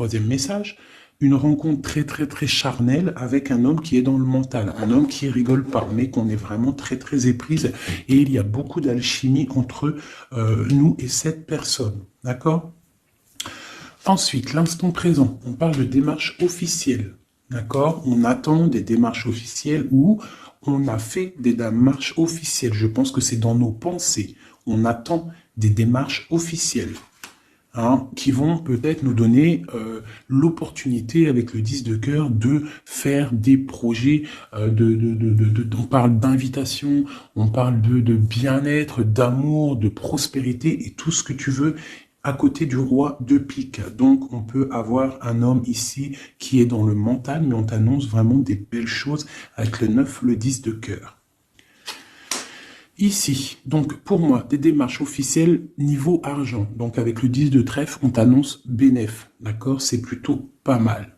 Troisième message, une rencontre très très très charnelle avec un homme qui est dans le mental, un homme qui rigole pas, mais qu'on est vraiment très très éprise, et il y a beaucoup d'alchimie entre nous et cette personne, d'accord? Ensuite, l'instant présent, on parle de démarche officielle, d'accord? On attend des démarches officielles ou on a fait des démarches officielles. Je pense que c'est dans nos pensées. On attend des démarches officielles. Qui vont peut-être nous donner l'opportunité avec le 10 de cœur de faire des projets, on parle d'invitation, on parle de bien-être, d'amour, de prospérité et tout ce que tu veux à côté du roi de pique. Donc on peut avoir un homme ici qui est dans le mental, mais on t'annonce vraiment des belles choses avec le 9, le 10 de cœur. Ici, donc pour moi, des démarches officielles niveau argent. Donc avec le 10 de trèfle, on t'annonce bénéf. D'accord? C'est plutôt pas mal.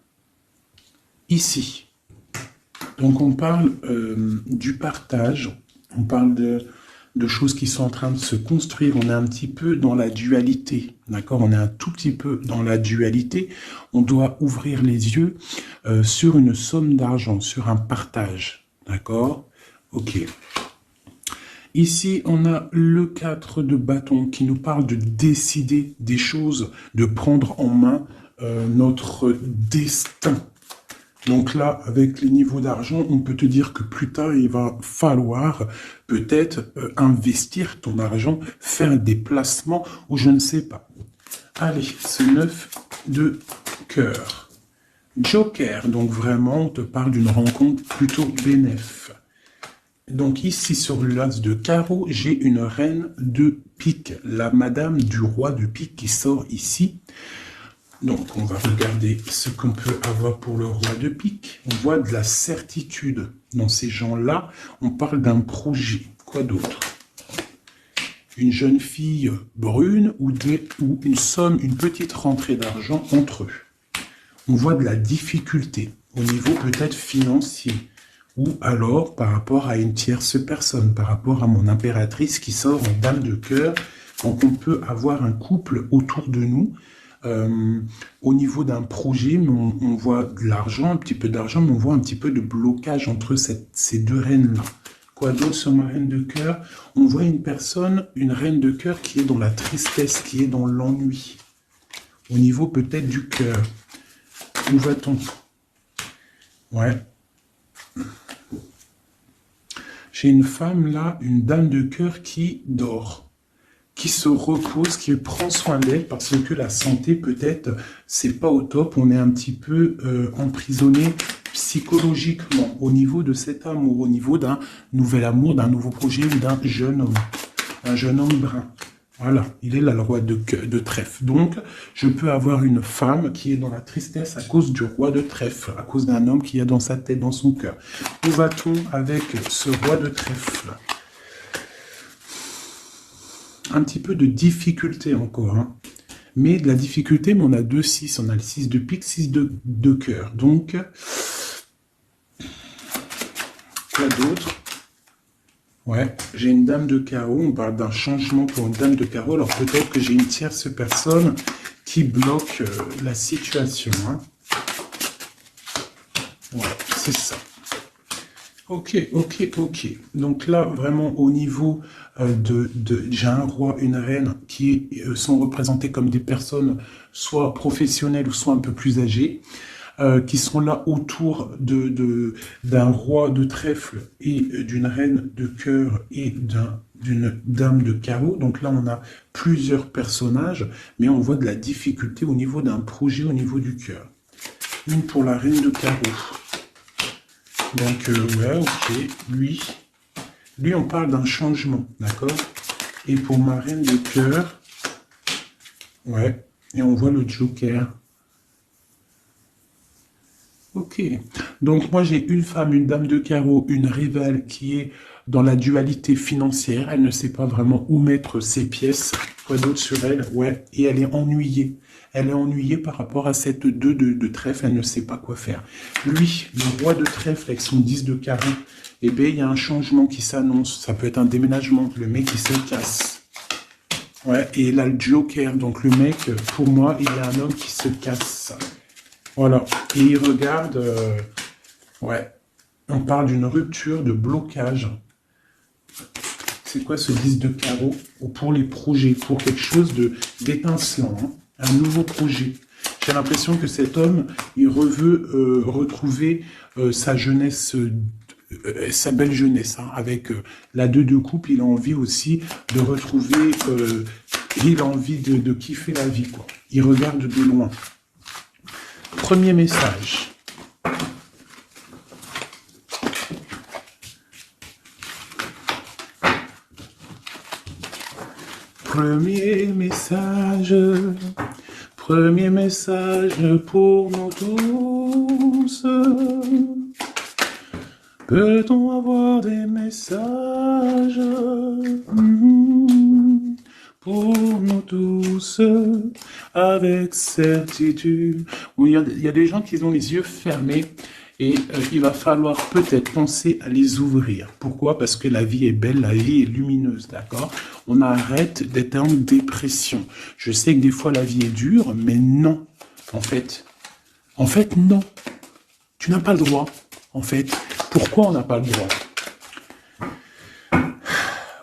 Ici, donc on parle du partage, on parle de choses qui sont en train de se construire. On est un petit peu dans la dualité. D'accord? On est un tout petit peu dans la dualité. On doit ouvrir les yeux sur une somme d'argent, sur un partage. D'accord? Ok. Ici, on a le 4 de bâton qui nous parle de décider des choses, de prendre en main notre destin. Donc là, avec les niveaux d'argent, on peut te dire que plus tard, il va falloir peut-être investir ton argent, faire des placements ou je ne sais pas. Allez, ce 9 de cœur. Joker, donc vraiment, on te parle d'une rencontre plutôt bénéf. Donc ici, sur l'as de carreau, j'ai une reine de pique, la madame du roi de pique qui sort ici. Donc on va regarder ce qu'on peut avoir pour le roi de pique. On voit de la certitude dans ces gens-là. On parle d'un projet. Quoi d'autre? Une jeune fille brune ou une somme, une petite rentrée d'argent entre eux. On voit de la difficulté au niveau peut-être financier. Ou alors par rapport à une tierce personne, par rapport à mon impératrice qui sort en dame de cœur. Donc on peut avoir un couple autour de nous, au niveau d'un projet, mais on voit de l'argent, un petit peu d'argent, mais on voit un petit peu de blocage entre ces deux reines-là. Quoi d'autre sur ma reine de cœur? On voit une personne, une reine de cœur qui est dans la tristesse, qui est dans l'ennui. Au niveau peut-être du cœur. Où va-t-on? Ouais. J'ai une femme là, une dame de cœur qui dort, qui se repose, qui prend soin d'elle parce que la santé peut-être c'est pas au top. On est un petit peu emprisonné psychologiquement au niveau de cet amour, au niveau d'un nouvel amour, d'un nouveau projet ou d'un jeune homme brun. Voilà, il est là le roi de trèfle. Donc, je peux avoir une femme qui est dans la tristesse à cause du roi de trèfle, à cause d'un homme qui a dans sa tête, dans son cœur. Où va-t-on avec ce roi de trèfle? Un petit peu de difficulté encore, hein. Mais de la difficulté, mais on a 2-6, on a le 6 de pique, 6 de cœur. Donc, quoi d'autre? Ouais, j'ai une dame de carreau, on parle d'un changement pour une dame de carreau, alors peut-être que j'ai une tierce personne qui bloque la situation. Hein. Ouais, c'est ça. Ok. Donc là, vraiment au niveau j'ai un roi, une reine qui sont représentés comme des personnes soit professionnelles ou soit un peu plus âgées. Qui sont là autour d'un roi de trèfle et d'une reine de cœur et d'une dame de carreau. Donc là, on a plusieurs personnages, mais on voit de la difficulté au niveau d'un projet, au niveau du cœur. Une pour la reine de carreau. Donc, ouais, ok, lui, on parle d'un changement, d'accord? Et pour ma reine de cœur, ouais, et on voit le joker. Ok, donc moi j'ai une femme, une dame de carreau, une rivale qui est dans la dualité financière, elle ne sait pas vraiment où mettre ses pièces, quoi d'autre sur elle, ouais, et elle est ennuyée. Elle est ennuyée par rapport à cette 2 de trèfle, elle ne sait pas quoi faire. Lui, le roi de trèfle avec son 10 de carreau, eh bien il y a un changement qui s'annonce, ça peut être un déménagement, le mec il se casse. Ouais, et là le joker, donc le mec, pour moi, il y a un homme qui se casse. Voilà. Et il regarde, ouais, on parle d'une rupture, de blocage. C'est quoi ce 10 de carreau? Ou pour les projets, pour quelque chose d'étincelant, hein, un nouveau projet. J'ai l'impression que cet homme, il veut retrouver sa jeunesse, sa belle jeunesse, hein, avec la 2 de coupe. Il a envie aussi de retrouver, il a envie de kiffer la vie, quoi. Il regarde de loin. Premier message. Premier message pour nous tous. Peut-on avoir des messages pour nous tous avec certitude? Oui, il y a des gens qui ont les yeux fermés et il va falloir peut-être penser à les ouvrir. Pourquoi? Parce que la vie est belle, la vie est lumineuse, d'accord? On arrête d'être en dépression. Je sais que des fois la vie est dure, mais non. En fait, non. Tu n'as pas le droit. En fait, pourquoi on n'a pas le droit?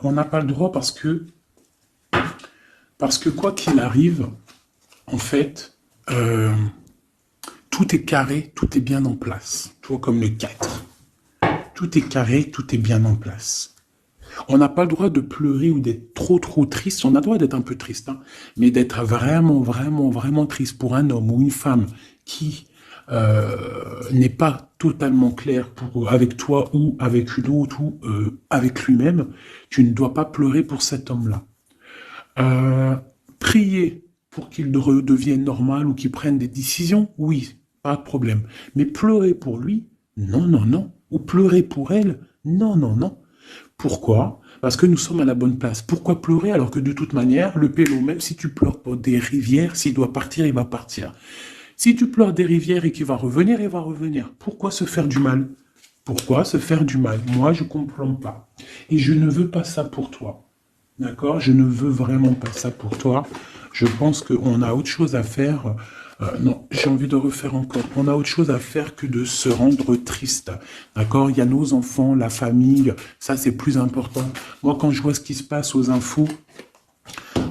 On n'a pas le droit parce que quoi qu'il arrive, en fait, tout est carré, tout est bien en place. Tu vois, comme le 4. Tout est carré, tout est bien en place. On n'a pas le droit de pleurer ou d'être trop triste. On a le droit d'être un peu triste, hein, mais d'être vraiment triste pour un homme ou une femme qui n'est pas totalement clair avec toi ou avec une autre ou avec lui-même. Tu ne dois pas pleurer pour cet homme-là. Prier pour qu'il redevienne normal ou qu'il prenne des décisions, oui, pas de problème. Mais pleurer pour lui, non. Ou pleurer pour elle, non. Pourquoi? Parce que nous sommes à la bonne place. Pourquoi pleurer alors que de toute manière, le pélo, même si tu pleures pour des rivières, s'il doit partir, il va partir. Si tu pleures des rivières et qu'il va revenir, il va revenir. Pourquoi se faire du mal? Pourquoi se faire du mal? Moi, je ne comprends pas. Et je ne veux pas ça pour toi. D'accord? Je ne veux vraiment pas ça pour toi. Je pense qu'on a autre chose à faire. Non, j'ai envie de refaire encore. On a autre chose à faire que de se rendre triste. D'accord? Il y a nos enfants, la famille. Ça, c'est plus important. Moi, quand je vois ce qui se passe aux infos,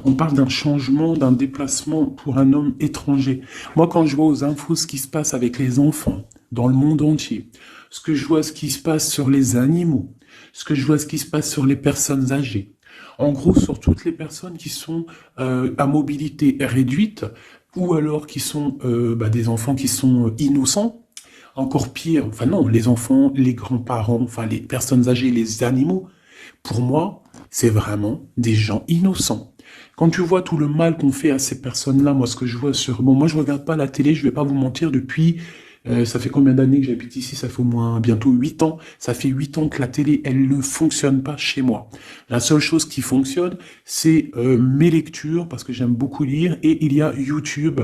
on parle d'un changement, d'un déplacement pour un homme étranger. Moi, quand je vois aux infos ce qui se passe avec les enfants dans le monde entier, ce que je vois ce qui se passe sur les animaux, ce que je vois ce qui se passe sur les personnes âgées, en gros sur toutes les personnes qui sont à mobilité réduite ou alors qui sont des enfants qui sont innocents, encore pire, enfin non, les enfants, les grands-parents, enfin les personnes âgées, les animaux, pour moi, c'est vraiment des gens innocents. Quand tu vois tout le mal qu'on fait à ces personnes-là, moi, ce que je vois sur... Bon, moi, je regarde pas la télé, je vais pas vous mentir, depuis... ça fait combien d'années que j'habite ici? Ça fait au moins bientôt 8 ans. Ça fait 8 ans que la télé, elle ne fonctionne pas chez moi. La seule chose qui fonctionne, c'est mes lectures, parce que j'aime beaucoup lire, et il y a YouTube,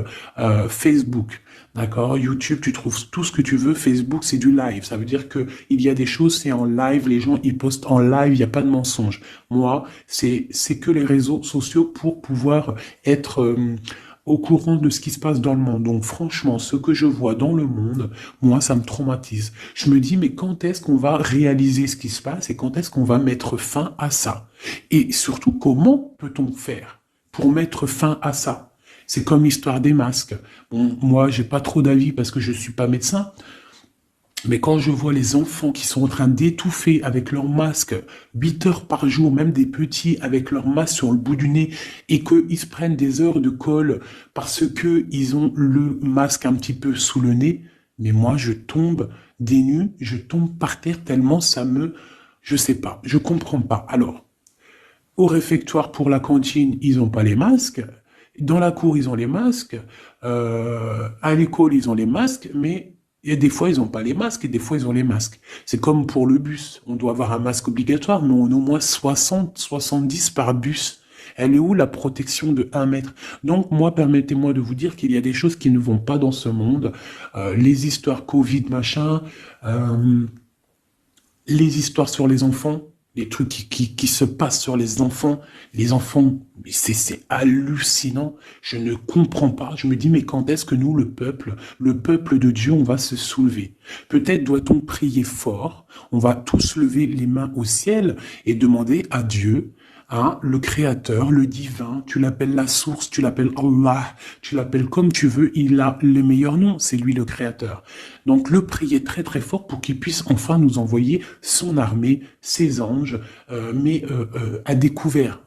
Facebook. D'accord? YouTube, tu trouves tout ce que tu veux. Facebook, c'est du live. Ça veut dire que il y a des choses, c'est en live. Les gens, ils postent en live. Il n'y a pas de mensonge. Moi, c'est que les réseaux sociaux pour pouvoir être au courant de ce qui se passe dans le monde. Donc, franchement, ce que je vois dans le monde, moi, ça me traumatise. Je me dis, mais quand est-ce qu'on va réaliser ce qui se passe et quand est-ce qu'on va mettre fin à ça? Et surtout, comment peut-on faire pour mettre fin à ça? C'est comme l'histoire des masques. Bon, moi, j'ai pas trop d'avis parce que je suis pas médecin. Mais quand je vois les enfants qui sont en train d'étouffer avec leur masque 8 heures par jour, même des petits avec leur masque sur le bout du nez, et qu'ils se prennent des heures de colle parce que ils ont le masque un petit peu sous le nez, mais moi, je tombe des nues, je tombe par terre tellement ça me... Je sais pas, je comprends pas. Alors, au réfectoire pour la cantine, ils ont pas les masques. Dans la cour, ils ont les masques. À l'école, ils ont les masques, mais et des fois, ils n'ont pas les masques et des fois, ils ont les masques. C'est comme pour le bus. On doit avoir un masque obligatoire, mais on a au moins 60, 70 par bus. Elle est où la protection de 1 mètre? Donc, moi, permettez-moi de vous dire qu'il y a des choses qui ne vont pas dans ce monde. Les histoires Covid, machin, les histoires sur les enfants. les trucs qui se passent sur les enfants, c'est hallucinant. Je ne comprends pas. Je me dis, mais quand est-ce que nous, le peuple de Dieu, on va se soulever? Peut-être doit-on prier fort. On va tous lever les mains au ciel et demander à Dieu, hein, le créateur, le divin, tu l'appelles la source, tu l'appelles Allah, tu l'appelles comme tu veux, il a le meilleur nom, c'est lui le créateur. Donc le prier très très fort pour qu'il puisse enfin nous envoyer son armée, ses anges, à découvert,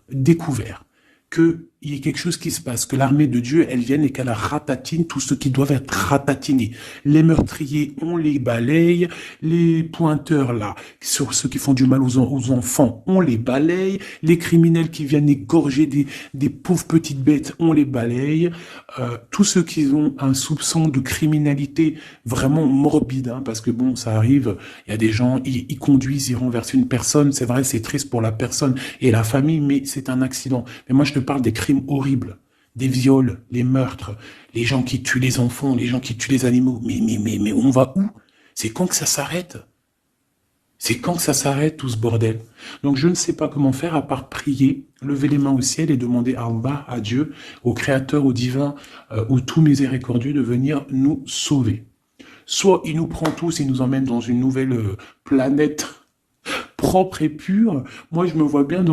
qu'il y ait quelque chose qui se passe, que l'armée de Dieu, elle vienne et qu'elle ratatine tout ce qui doit être ratatinés. Les meurtriers, on les balaye, les pointeurs là, sur ceux qui font du mal aux enfants, on les balaye, les criminels qui viennent égorger des pauvres petites bêtes, on les balaye, tous ceux qui ont un soupçon de criminalité vraiment morbide, hein, parce que bon, ça arrive, il y a des gens, ils conduisent, ils renversent une personne, c'est vrai, c'est triste pour la personne et la famille, mais c'est un accident. Mais moi, je te parle des crimes horribles, des viols, les meurtres, les gens qui tuent les enfants, les gens qui tuent les animaux. Mais on va où? C'est quand que ça s'arrête? C'est quand que ça s'arrête tout ce bordel? Donc je ne sais pas comment faire à part prier, lever les mains au ciel et demander à Allah, à Dieu, au Créateur, au Divin, au tout miséricordieux de venir nous sauver. Soit il nous prend tous et nous emmène dans une nouvelle planète propre et pure. Moi, je me vois bien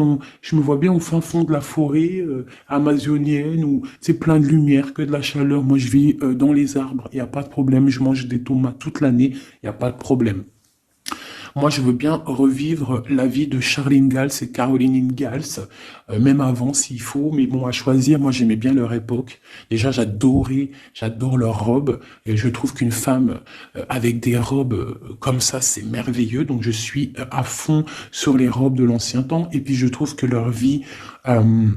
au fin fond de la forêt amazonienne où c'est plein de lumière, que de la chaleur. Moi, je vis dans les arbres, il n'y a pas de problème. Je mange des tomates toute l'année, il n'y a pas de problème. Moi, je veux bien revivre la vie de Charlene Gals et Caroline Ingalls, même avant s'il faut, mais bon, à choisir, moi j'aimais bien leur époque. Déjà, j'adore leurs robes, et je trouve qu'une femme avec des robes comme ça, c'est merveilleux, donc je suis à fond sur les robes de l'ancien temps, et puis je trouve que leur vie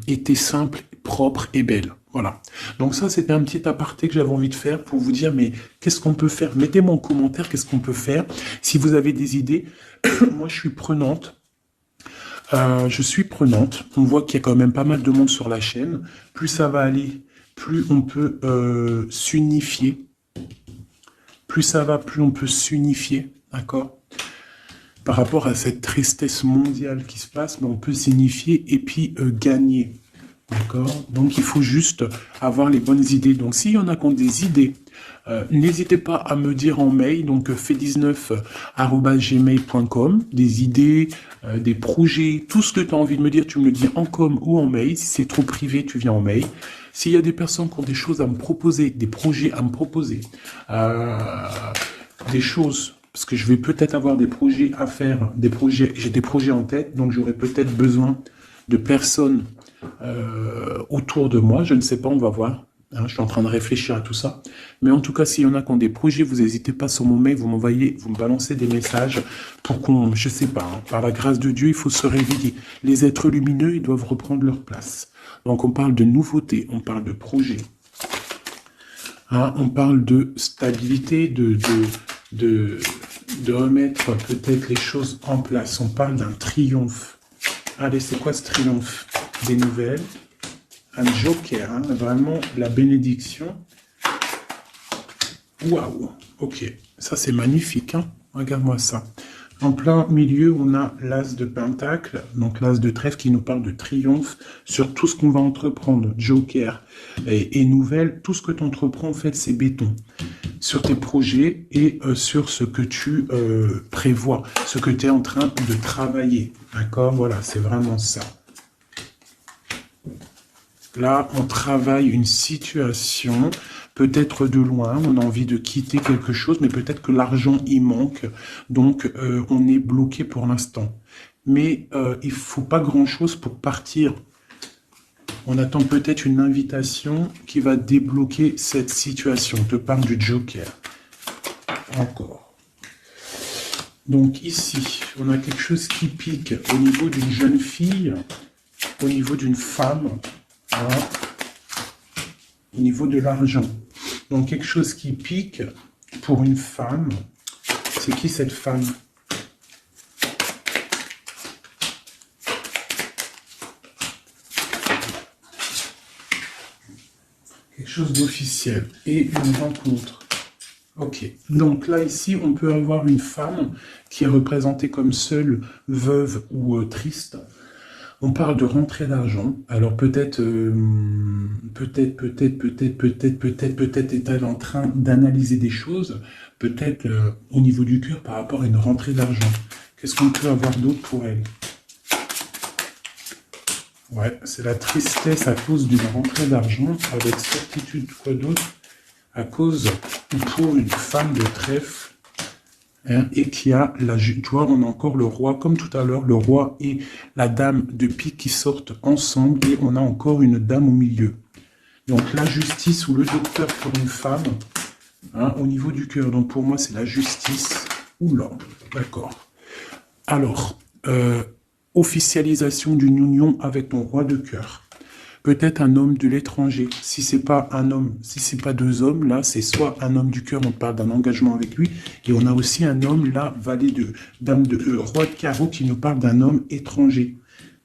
était simple, propre et belle. Voilà. Donc ça, c'était un petit aparté que j'avais envie de faire pour vous dire, mais qu'est-ce qu'on peut faire? Mettez-moi en commentaire qu'est-ce qu'on peut faire. Si vous avez des idées, moi je suis prenante. On voit qu'il y a quand même pas mal de monde sur la chaîne. Plus ça va aller, plus on peut s'unifier. Plus ça va, plus on peut s'unifier. D'accord? Par rapport à cette tristesse mondiale qui se passe, mais on peut s'unifier et puis gagner. D'accord? Donc, il faut juste avoir les bonnes idées. Donc, s'il y en a qui ont des idées, n'hésitez pas à me dire en mail, donc fait19@gmail.com, des idées, des projets, tout ce que tu as envie de me dire, tu me le dis en com ou en mail. Si c'est trop privé, tu viens en mail. S'il y a des personnes qui ont des choses à me proposer, des projets à me proposer, des choses, parce que je vais peut-être avoir des projets à faire, j'ai des projets en tête, donc j'aurai peut-être besoin de personnes autour de moi, je ne sais pas, on va voir. Hein, je suis en train de réfléchir à tout ça. Mais en tout cas, s'il y en a qui ont des projets, vous n'hésitez pas sur mon mail, vous me balancez des messages pour qu'on, je sais pas, hein, par la grâce de Dieu, il faut se réveiller. Les êtres lumineux, ils doivent reprendre leur place. Donc on parle de nouveautés, on parle de projets. Hein, on parle de stabilité, de remettre peut-être les choses en place. On parle d'un triomphe. Allez, c'est quoi ce triomphe? Des nouvelles, un joker, hein, vraiment la bénédiction. Waouh, ok, ça c'est magnifique, hein. Regarde-moi ça. En plein milieu, on a l'as de pentacle, donc l'as de trèfle qui nous parle de triomphe sur tout ce qu'on va entreprendre. Joker et nouvelle, tout ce que tu entreprends, en fait, c'est béton. Sur tes projets et sur ce que tu prévois, ce que tu es en train de travailler. D'accord? Voilà, c'est vraiment ça. Là, on travaille une situation, peut-être de loin, on a envie de quitter quelque chose, mais peut-être que l'argent y manque, donc on est bloqué pour l'instant. Mais il ne faut pas grand-chose pour partir. On attend peut-être une invitation qui va débloquer cette situation. Je te parle du Joker. Encore. Donc ici, on a quelque chose qui pique au niveau d'une jeune fille, au niveau d'une femme. Voilà. Au niveau de l'argent. Donc quelque chose qui pique pour une femme. C'est qui cette femme? Quelque chose d'officiel. Et une rencontre. Ok, donc là ici on peut avoir une femme qui est représentée comme seule, veuve ou triste. On parle de rentrée d'argent. Alors peut-être est-elle en train d'analyser des choses, peut-être au niveau du cœur par rapport à une rentrée d'argent. Qu'est-ce qu'on peut avoir d'autre pour elle? Ouais, c'est la tristesse à cause d'une rentrée d'argent, avec certitude, quoi d'autre? À cause, pour une femme de trèfle, hein, et qui a tu vois, on a encore le roi, comme tout à l'heure, le roi et la dame de pique qui sortent ensemble, et on a encore une dame au milieu. Donc la justice ou le docteur pour une femme, hein, au niveau du cœur. Donc pour moi, c'est la justice. Oula, d'accord. Alors, officialisation d'une union avec ton roi de cœur. Peut-être un homme de l'étranger. Si c'est pas un homme, si c'est pas deux hommes, là, c'est soit un homme du cœur, on parle d'un engagement avec lui, et on a aussi un homme, là, valet de dame de roi de carreau, qui nous parle d'un homme étranger.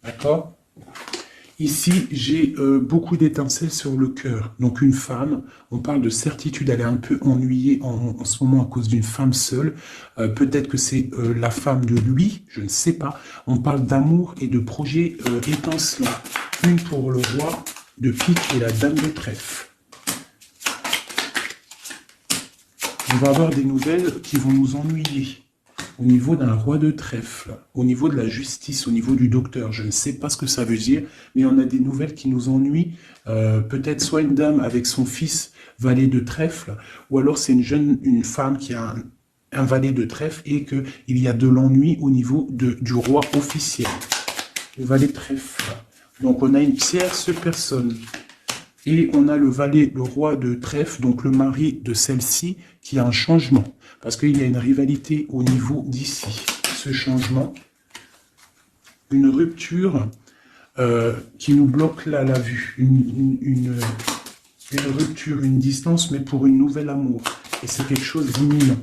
D'accord? Ici, j'ai beaucoup d'étincelles sur le cœur. Donc une femme, on parle de certitude, elle est un peu ennuyée en ce moment à cause d'une femme seule. Peut-être que c'est la femme de lui, je ne sais pas. On parle d'amour et de projets étincelants. Une pour le roi de pique et la dame de trèfle. On va avoir des nouvelles qui vont nous ennuyer. Au niveau d'un roi de trèfle, au niveau de la justice, au niveau du docteur, je ne sais pas ce que ça veut dire, mais on a des nouvelles qui nous ennuient. Peut-être soit une dame avec son fils valet de trèfle, ou alors c'est une femme qui a un valet de trèfle et qu'il y a de l'ennui au niveau du roi officiel. Le valet de trèfle. Donc on a une tierce personne. Et on a le valet, le roi de trèfle, donc le mari de celle-ci, qui a un changement. Parce qu'il y a une rivalité au niveau d'ici. Ce changement, une rupture qui nous bloque là la vue. Une rupture, une distance, mais pour une nouvelle amour. Et c'est quelque chose d'imminent.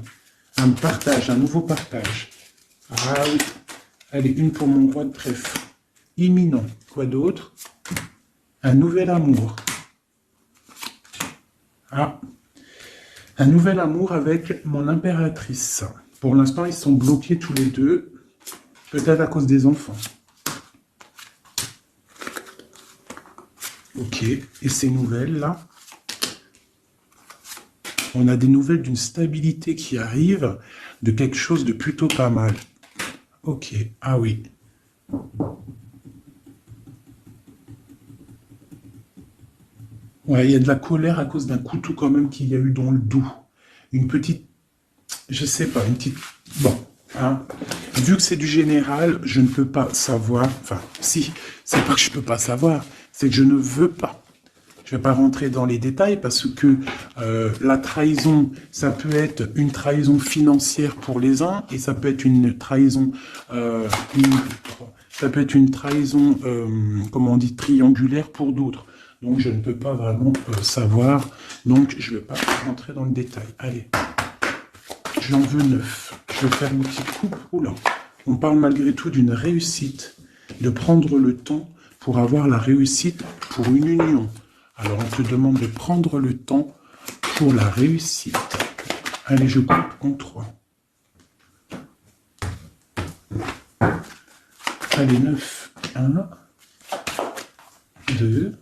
Un partage, un nouveau partage. Ah oui. Allez, une pour mon roi de trèfle. Imminent. Quoi d'autre? Un nouvel amour. Ah, un nouvel amour avec mon impératrice. Pour l'instant, ils sont bloqués tous les deux, peut-être à cause des enfants. Ok, et ces nouvelles-là, on a des nouvelles d'une stabilité qui arrive, de quelque chose de plutôt pas mal. Ok, ah oui. Ouais, il y a de la colère à cause d'un couteau quand même qu'il y a eu dans le dos. Une petite, je sais pas, une petite... Bon, hein. Vu que c'est du général, je ne peux pas savoir... Enfin, si, c'est pas que je peux pas savoir, c'est que je ne veux pas. Je vais pas rentrer dans les détails parce que la trahison, ça peut être une trahison financière pour les uns et ça peut être une trahison... ça peut être une trahison, comment on dit, triangulaire pour d'autres. Donc, je ne peux pas vraiment savoir. Donc, je ne vais pas rentrer dans le détail. Allez, j'en veux 9. Je vais faire une petite coupe. Oula. On parle malgré tout d'une réussite, de prendre le temps pour avoir la réussite pour une union. Alors, on te demande de prendre le temps pour la réussite. Allez, je coupe en 3. Allez, 9. 1, 2,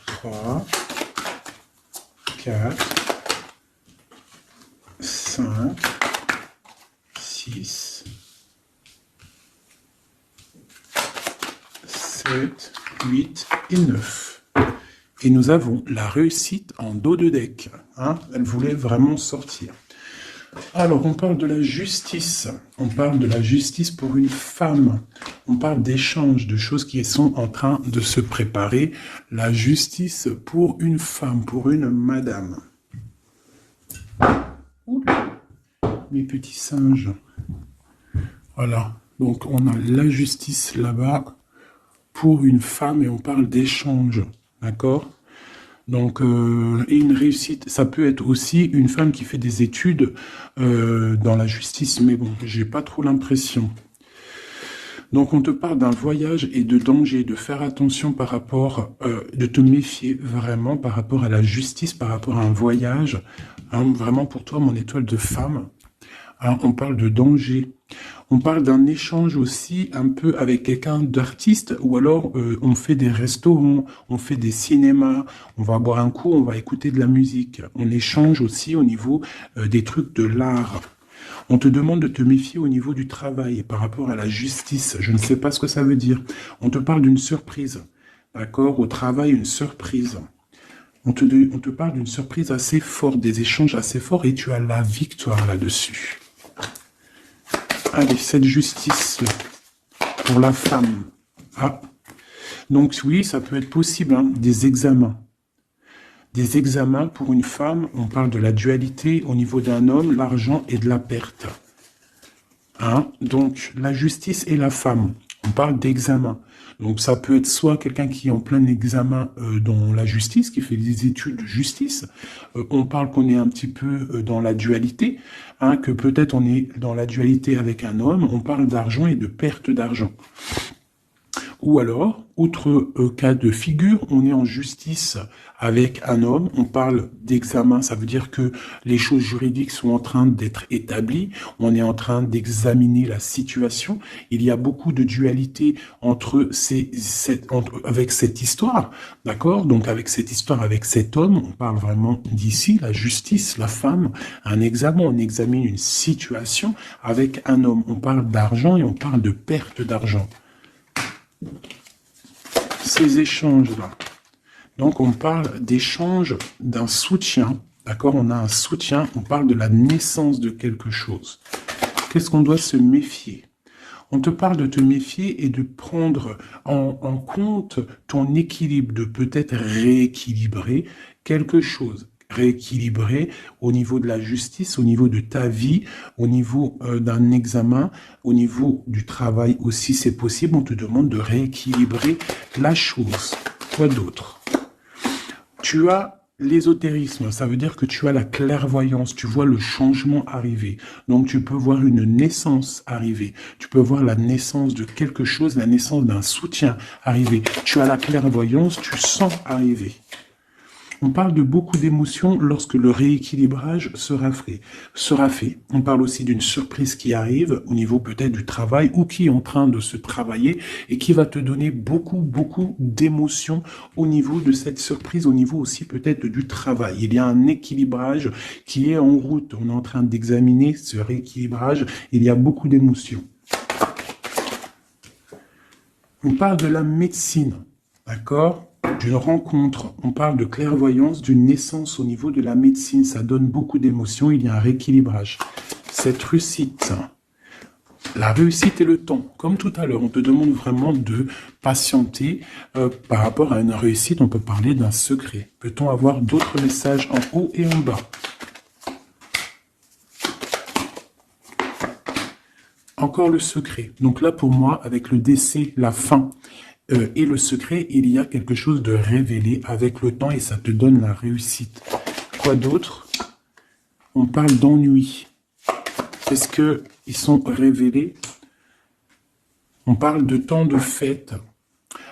3, 4, 5, 6, 7, 8 et 9. Et nous avons la réussite en dos de deck. Hein, elle voulait vraiment sortir. Alors, on parle de la justice. On parle de la justice pour une femme. On parle d'échanges, de choses qui sont en train de se préparer. La justice pour une femme, pour une madame. Mes petits singes. Voilà. Donc, on a la justice là-bas pour une femme et on parle d'échanges. D'accord ? Donc, et une réussite, ça peut être aussi une femme qui fait des études dans la justice, mais bon, j'ai pas trop l'impression. Donc on te parle d'un voyage et de danger, de faire attention par rapport, de te méfier vraiment par rapport à la justice, par rapport à un voyage. Hein, vraiment pour toi, mon étoile de femme. Hein, on parle de danger. On parle d'un échange aussi un peu avec quelqu'un d'artiste, ou alors on fait des restaurants, on fait des cinémas, on va boire un coup, on va écouter de la musique. On échange aussi au niveau des trucs de l'art. On te demande de te méfier au niveau du travail par rapport à la justice. Je ne sais pas ce que ça veut dire. On te parle d'une surprise. D'accord? Au travail, une surprise. On te parle d'une surprise assez forte, des échanges assez forts, et tu as la victoire là-dessus. Allez, cette justice pour la femme. Ah. Donc oui, ça peut être possible, hein, des examens. Des examens pour une femme, on parle de la dualité au niveau d'un homme, l'argent et de la perte. Hein? Donc, la justice et la femme, on parle d'examen. Donc, ça peut être soit quelqu'un qui est en plein examen dans la justice, qui fait des études de justice. On parle qu'on est un petit peu dans la dualité, hein, que peut-être on est dans la dualité avec un homme. On parle d'argent et de perte d'argent. Ou alors, autre cas de figure, on est en justice avec un homme, on parle d'examen, ça veut dire que les choses juridiques sont en train d'être établies, on est en train d'examiner la situation, il y a beaucoup de dualité entre avec cette histoire, d'accord? Donc avec cette histoire, avec cet homme, on parle vraiment d'ici, la justice, la femme, un examen, on examine une situation avec un homme, on parle d'argent et on parle de perte d'argent. Ces échanges-là. Donc, on parle d'échange d'un soutien. D'accord? On a un soutien. On parle de la naissance de quelque chose. Qu'est-ce qu'on doit se méfier? On te parle de te méfier et de prendre en compte ton équilibre, de peut-être rééquilibrer quelque chose. Rééquilibrer au niveau de la justice, au niveau de ta vie, au niveau d'un examen, au niveau du travail aussi, c'est possible. On te demande de rééquilibrer la chose. Quoi d'autre? Tu as l'ésotérisme, ça veut dire que tu as la clairvoyance, tu vois le changement arriver. Donc tu peux voir une naissance arriver, tu peux voir la naissance de quelque chose, la naissance d'un soutien arriver. Tu as la clairvoyance, tu sens arriver. On parle de beaucoup d'émotions lorsque le rééquilibrage sera fait. On parle aussi d'une surprise qui arrive au niveau peut-être du travail ou qui est en train de se travailler et qui va te donner beaucoup d'émotions au niveau de cette surprise, au niveau aussi peut-être du travail. Il y a un équilibrage qui est en route. On est en train d'examiner ce rééquilibrage. Il y a beaucoup d'émotions. On parle de la médecine, d'accord ? D'une rencontre, on parle de clairvoyance, d'une naissance au niveau de la médecine, ça donne beaucoup d'émotions, il y a un rééquilibrage. Cette réussite, la réussite et le temps, comme tout à l'heure, on te demande vraiment de patienter par rapport à une réussite, on peut parler d'un secret. Peut-on avoir d'autres messages en haut et en bas? Encore le secret. Donc là, pour moi, avec le décès, la fin, et le secret, il y a quelque chose de révélé avec le temps et ça te donne la réussite. Quoi d'autre? On parle d'ennui. Est-ce qu'ils sont révélés? On parle de temps de fête.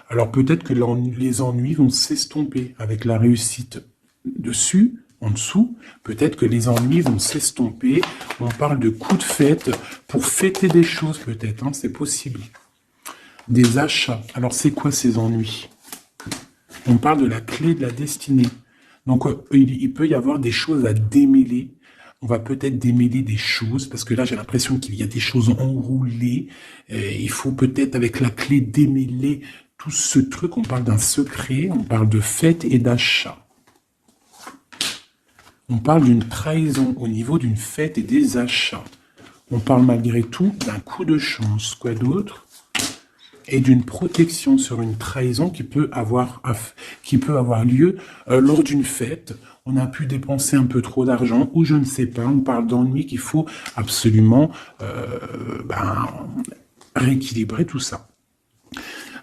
Alors peut-être que les ennuis vont s'estomper avec la réussite dessus, en dessous. Peut-être que les ennuis vont s'estomper. On parle de coups de fête pour fêter des choses peut-être, hein, c'est possible. Des achats. Alors, c'est quoi ces ennuis? On parle de la clé de la destinée. Donc, il peut y avoir des choses à démêler. On va peut-être démêler des choses, parce que là, j'ai l'impression qu'il y a des choses enroulées. Il faut peut-être, avec la clé, démêler tout ce truc. On parle d'un secret, on parle de fête et d'achat. On parle d'une trahison au niveau d'une fête et des achats. On parle malgré tout d'un coup de chance. Quoi d'autre? Et d'une protection sur une trahison qui peut avoir lieu lors d'une fête. On a pu dépenser un peu trop d'argent ou je ne sais pas. On parle d'ennui qu'il faut absolument rééquilibrer tout ça.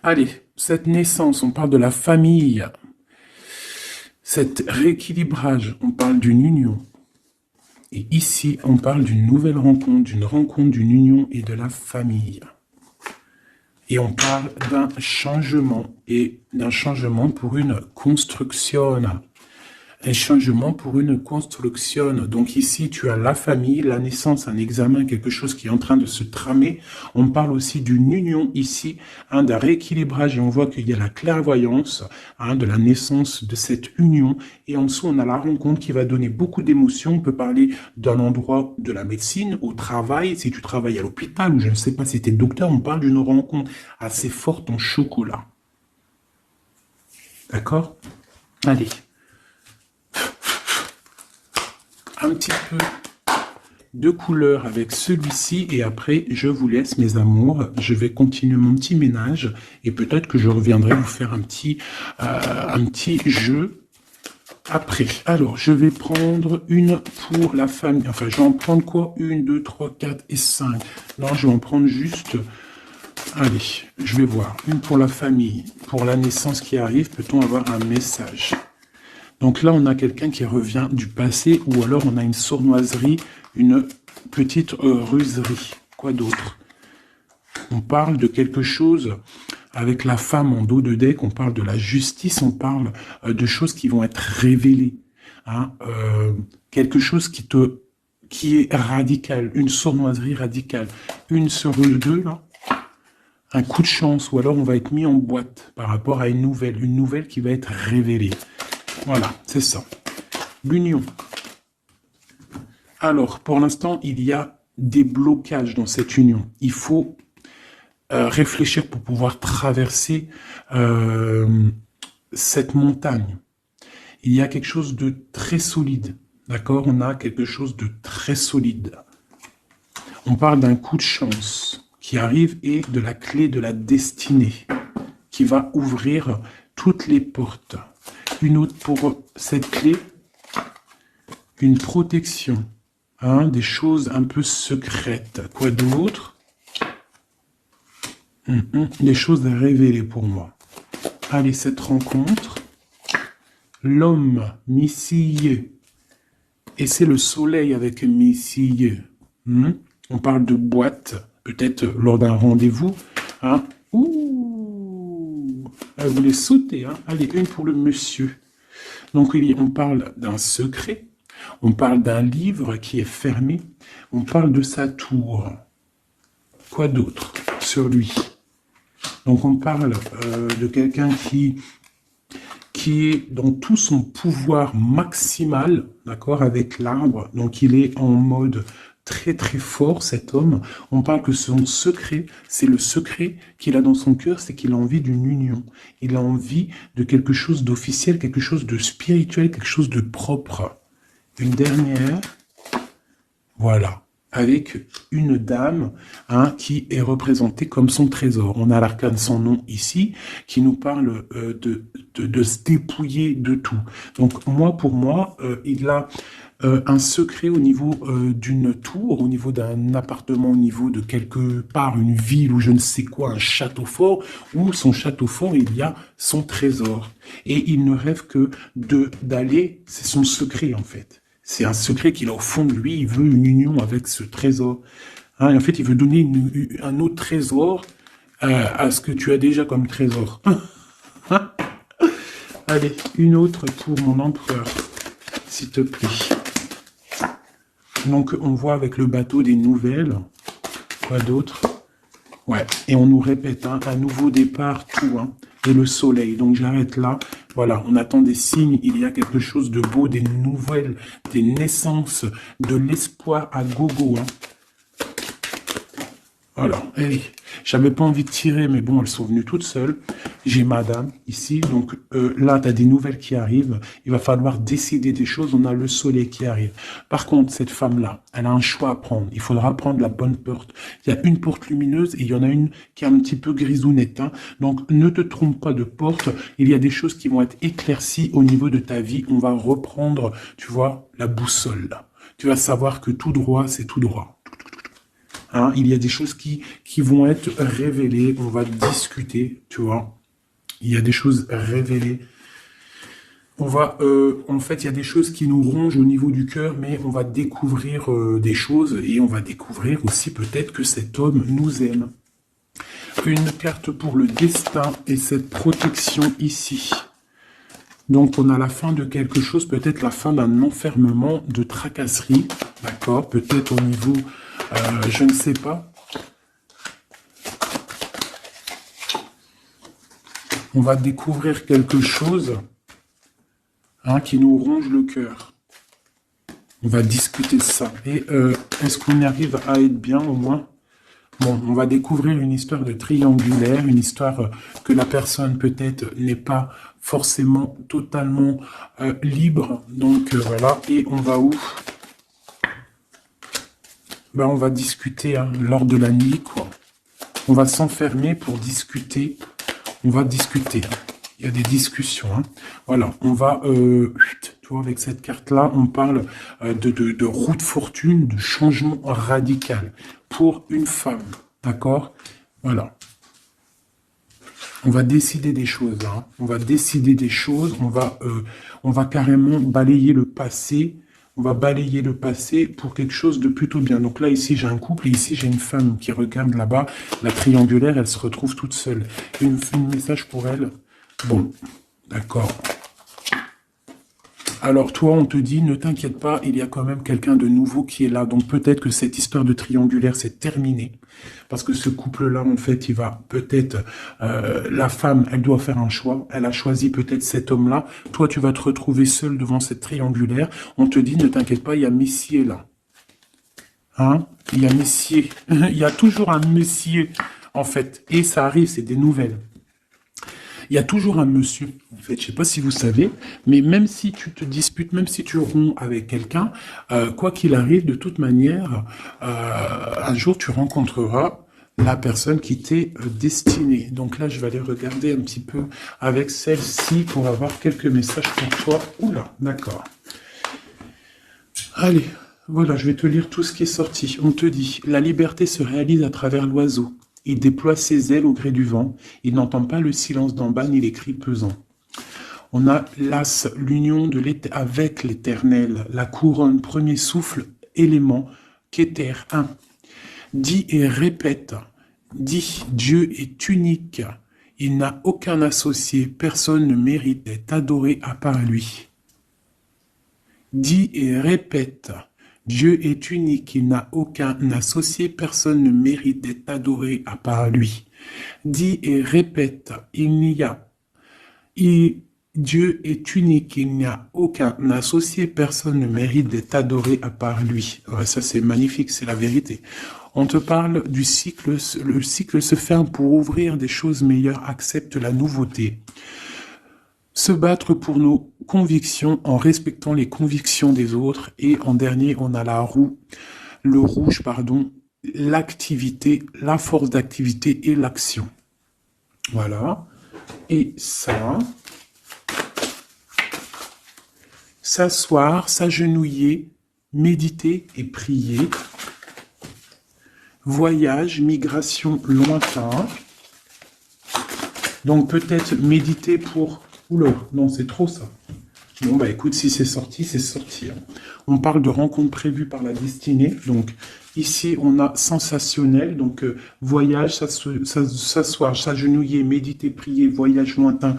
Allez, cette naissance, on parle de la famille. Cet rééquilibrage, on parle d'une union. Et ici, on parle d'une nouvelle rencontre, d'une union et de la famille. Et on parle d'un changement, et d'un changement pour une construction. Un changement pour une construction. Donc ici, tu as la famille, la naissance, un examen, quelque chose qui est en train de se tramer. On parle aussi d'une union ici, d'un rééquilibrage, et on voit qu'il y a la clairvoyance, de la naissance de cette union. Et en dessous, on a la rencontre qui va donner beaucoup d'émotions. On peut parler d'un endroit de la médecine, au travail, si tu travailles à l'hôpital, ou je ne sais pas si tu es docteur, on parle d'une rencontre assez forte en chocolat. D'accord? Allez. Un petit peu de couleur avec celui-ci et après je vous laisse mes amours, je vais continuer mon petit ménage et peut-être que je reviendrai vous faire un petit jeu après. Alors je vais prendre une pour la famille, enfin je vais en prendre quoi? 1, 2, 3, 4 et 5. Non, je vais en prendre juste, allez, je vais voir, une pour la famille, pour la naissance qui arrive, peut-on avoir un message? Donc là, on a quelqu'un qui revient du passé, ou alors on a une sournoiserie, une petite ruserie. Quoi d'autre? On parle de quelque chose avec la femme en dos de deck, on parle de la justice, on parle de choses qui vont être révélées. Quelque chose qui est radical, une sournoiserie radicale. Une sur deux, là, un coup de chance, ou alors on va être mis en boîte par rapport à une nouvelle qui va être révélée. Voilà, c'est ça. L'union. Alors, pour l'instant, il y a des blocages dans cette union. Il faut réfléchir pour pouvoir traverser cette montagne. Il y a quelque chose de très solide. D'accord? On a quelque chose de très solide. On parle d'un coup de chance qui arrive et de la clé de la destinée qui va ouvrir toutes les portes. Une autre pour cette clé, une protection, des choses un peu secrètes. Quoi d'autre? Des choses à révéler pour moi. Allez, cette rencontre, l'homme missilleux, et c'est le soleil avec missilleux. On parle de boîte, peut-être lors d'un rendez-vous. Elle voulait sauter, Allez, une pour le monsieur. Donc, on parle d'un secret, on parle d'un livre qui est fermé, on parle de sa tour. Quoi d'autre sur lui? Donc, on parle de quelqu'un qui est dans tout son pouvoir maximal, d'accord, avec l'arbre. Donc, il est en mode très très fort, cet homme. On parle que son secret, c'est le secret qu'il a dans son cœur, c'est qu'il a envie d'une union. Il a envie de quelque chose d'officiel, quelque chose de spirituel, quelque chose de propre. Une dernière, voilà, avec une dame qui est représentée comme son trésor. On a l'arcane sans nom ici, qui nous parle de se dépouiller de tout. Donc pour moi, il a un secret au niveau d'une tour, au niveau d'un appartement, au niveau de quelque part, une ville ou je ne sais quoi, un château fort, où son château fort, il y a son trésor. Et il ne rêve que d'aller, c'est son secret en fait. C'est un secret qu'il a au fond de lui, il veut une union avec ce trésor. Et en fait, il veut donner un autre trésor à ce que tu as déjà comme trésor. Allez, une autre pour mon empereur, s'il te plaît. Donc, on voit avec le bateau des nouvelles. Quoi d'autre? Ouais, et on nous répète, un nouveau départ, tout, et le soleil. Donc, j'arrête là. Voilà, on attend des signes, il y a quelque chose de beau, des nouvelles, des naissances, de l'espoir à gogo. Voilà, allez. J'avais pas envie de tirer, mais bon, elles sont venues toutes seules. J'ai madame ici, donc là, tu as des nouvelles qui arrivent. Il va falloir décider des choses. On a le soleil qui arrive. Par contre, cette femme-là, elle a un choix à prendre. Il faudra prendre la bonne porte. Il y a une porte lumineuse et il y en a une qui est un petit peu grisounette. Donc, ne te trompe pas de porte. Il y a des choses qui vont être éclaircies au niveau de ta vie. On va reprendre, tu vois, la boussole. Tu vas savoir que tout droit, c'est tout droit. Il y a des choses qui vont être révélées, on va discuter, tu vois. Il y a des choses révélées. On va, en fait, il y a des choses qui nous rongent au niveau du cœur, mais on va découvrir des choses et on va découvrir aussi peut-être que cet homme nous aime. une carte pour le destin et cette protection ici. Donc, on a la fin de quelque chose, peut-être la fin d'un enfermement, de tracasserie, d'accord? Peut-être au niveau, je ne sais pas. On va découvrir quelque chose qui nous ronge le cœur. On va discuter de ça. Et est-ce qu'on arrive à être bien au moins? Bon, on va découvrir une histoire de triangulaire, une histoire que la personne peut-être n'est pas forcément totalement libre. Donc voilà, et on va où? Ben, on va discuter lors de la nuit, quoi. On va s'enfermer pour discuter. On va discuter. Il y a des discussions. Voilà, on va... tu vois, avec cette carte-là, on parle de roue de fortune, de changement radical pour une femme. D'accord? Voilà. On va décider des choses. On va décider des choses. On va carrément balayer le passé. On va balayer le passé pour quelque chose de plutôt bien. Donc là, ici, j'ai un couple et ici, j'ai une femme qui regarde là-bas. La triangulaire, elle se retrouve toute seule. Un message pour elle. Bon, d'accord. Alors toi, on te dit, ne t'inquiète pas, il y a quand même quelqu'un de nouveau qui est là. Donc peut-être que cette histoire de triangulaire, c'est terminé. Parce que ce couple-là, en fait, il va peut-être... la femme, elle doit faire un choix. Elle a choisi peut-être cet homme-là. Toi, tu vas te retrouver seul devant cette triangulaire. On te dit, ne t'inquiète pas, il y a Messier là. Il y a Messier. Il y a toujours un Messier, en fait. Et ça arrive, c'est des nouvelles. Il y a toujours un monsieur, en fait, je ne sais pas si vous savez, mais même si tu te disputes, même si tu romps avec quelqu'un, quoi qu'il arrive, de toute manière, un jour tu rencontreras la personne qui t'est destinée. Donc là, je vais aller regarder un petit peu avec celle-ci pour avoir quelques messages pour toi. Oula, d'accord. Allez, voilà, je vais te lire tout ce qui est sorti. On te dit, la liberté se réalise à travers l'oiseau. Il déploie ses ailes au gré du vent. Il n'entend pas le silence d'en bas ni les cris pesants. On a l'as, l'union avec l'éternel, la couronne, premier souffle, élément, qu'éther, un. Dis et répète. Dis, Dieu est unique. Il n'a aucun associé. Personne ne mérite d'être adoré à part lui. Dis et répète. Dieu est unique, il n'a aucun associé, personne ne mérite d'être adoré à part lui. Dis et répète, Dieu est unique, il n'y a aucun associé, personne ne mérite d'être adoré à part lui. Ouais, ça c'est magnifique, c'est la vérité. On te parle du cycle, le cycle se ferme pour ouvrir des choses meilleures, accepte la nouveauté. Se battre pour nos convictions en respectant les convictions des autres. Et en dernier, on a la roue, le rouge, pardon, l'activité, la force d'activité et l'action. Voilà. Et ça, s'asseoir, s'agenouiller, méditer et prier. Voyage, migration lointain. Donc peut-être méditer pour... Oula, non, c'est trop ça. Bon, bah écoute, si c'est sorti, c'est sorti. On parle de rencontres prévues par la destinée. Donc ici, on a sensationnel. Donc voyage, s'asseoir, s'agenouiller, méditer, prier, voyage lointain,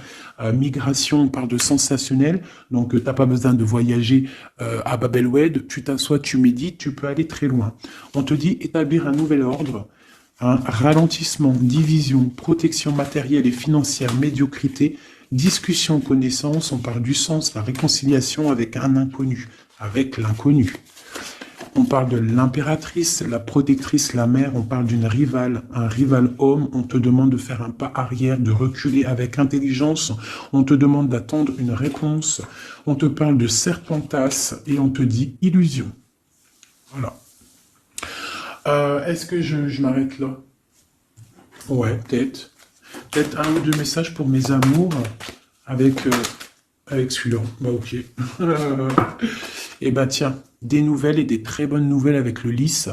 migration, on parle de sensationnel. Donc tu n'as pas besoin de voyager à Bab el-Oued. Tu t'assois, tu médites, tu peux aller très loin. On te dit établir un nouvel ordre. Ralentissement, division, protection matérielle et financière, médiocrité, discussion, connaissance, on parle du sens, la réconciliation avec un inconnu, avec l'inconnu. On parle de l'impératrice, la protectrice, la mère, on parle d'une rivale, un rival homme, on te demande de faire un pas arrière, de reculer avec intelligence, on te demande d'attendre une réponse, on te parle de serpentas et on te dit illusion. Voilà. Est-ce que je m'arrête là? Ouais, peut-être. Peut-être un ou deux messages pour mes amours avec celui-là. Bah ok. Eh ben tiens, des nouvelles et des très bonnes nouvelles avec le lys.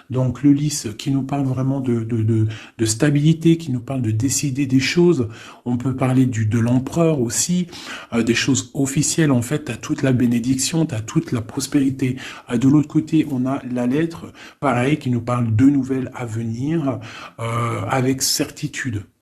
Donc le lys qui nous parle vraiment de stabilité, qui nous parle de décider des choses. On peut parler de l'empereur aussi, des choses officielles en fait. T'as toute la bénédiction, t'as toute la prospérité. De l'autre côté, on a la lettre, pareil, qui nous parle de nouvelles à venir avec certitude.